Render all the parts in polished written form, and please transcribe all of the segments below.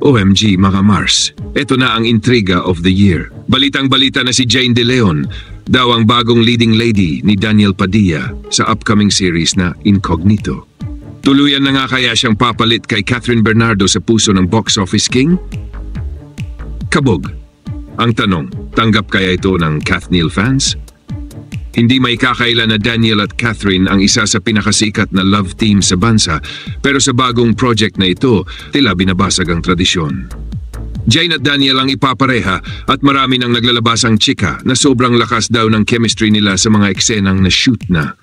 OMG mga Mars, ito na ang intriga of the year. Balitang-balita na si Jane De Leon daw ang bagong leading lady ni Daniel Padilla sa upcoming series na Incognito. Tuluyan na nga kaya siyang papalit kay Catherine Bernardo sa puso ng box office king? Kabog. Ang tanong, tanggap kaya ito ng Kathniel fans? Hindi may kakailan na Daniel at Catherine ang isa sa pinakasikat na love team sa bansa, pero sa bagong project na ito, tila binabasag ang tradisyon. Jane at Daniel ang ipapareha at marami nang naglalabasang chika na sobrang lakas daw ng chemistry nila sa mga eksenang na-shoot na.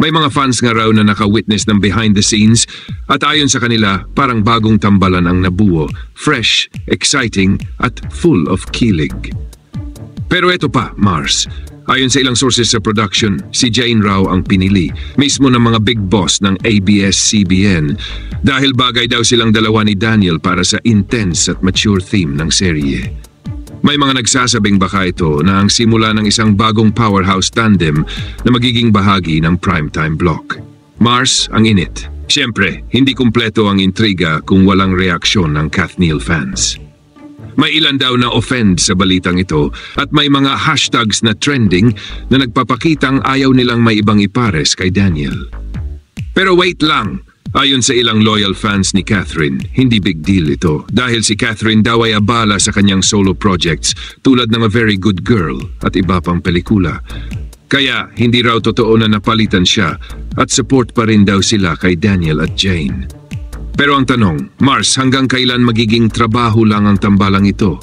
May mga fans nga raw na naka-witness ng behind the scenes at ayon sa kanila, parang bagong tambalan ang nabuo, fresh, exciting at full of kilig. Pero ito pa, Mars. Ayon sa ilang sources sa production, si Jane raw ang pinili, mismo ng mga big boss ng ABS-CBN, dahil bagay daw silang dalawa ni Daniel para sa intense at mature theme ng serye. May mga nagsasabing baka ito na ang simula ng isang bagong powerhouse tandem na magiging bahagi ng primetime block. Mars ang init. Siyempre, hindi kumpleto ang intriga kung walang reaksyon ng Kathniel fans. May ilan daw na offend sa balitang ito at may mga hashtags na trending na nagpapakitang ayaw nilang may ibang ipares kay Daniel. Pero wait lang, ayon sa ilang loyal fans ni Catherine, hindi big deal ito dahil si Catherine daw ay abala sa kanyang solo projects tulad ng A Very Good Girl at iba pang pelikula. Kaya hindi raw totoo na napalitan siya at support pa rin daw sila kay Daniel at Jane. Pero ang tanong, Mars, hanggang kailan magiging trabaho lang ang tambalang ito?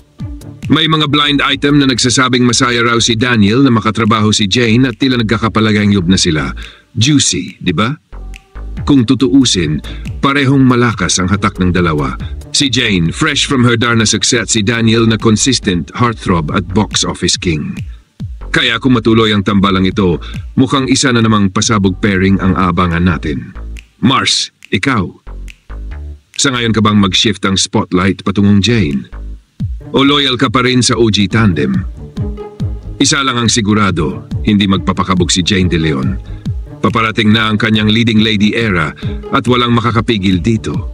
May mga blind item na nagsasabing masaya raw si Daniel na makatrabaho si Jane at tila nagkakapalagayang loob na sila. Juicy, di ba? Kung tutuusin, parehong malakas ang hatak ng dalawa. Si Jane, fresh from her Darna success, si Daniel na consistent heartthrob at box office king. Kaya kung matuloy ang tambalang ito, mukhang isa na namang pasabog pairing ang abangan natin. Mars, ikaw. Sa ngayon ka bang mag-shift ang spotlight patungong Jane? O loyal ka pa rin sa OG tandem? Isa lang ang sigurado, hindi magpapakabog si Jane De Leon. Paparating na ang kanyang leading lady era at walang makakapigil dito.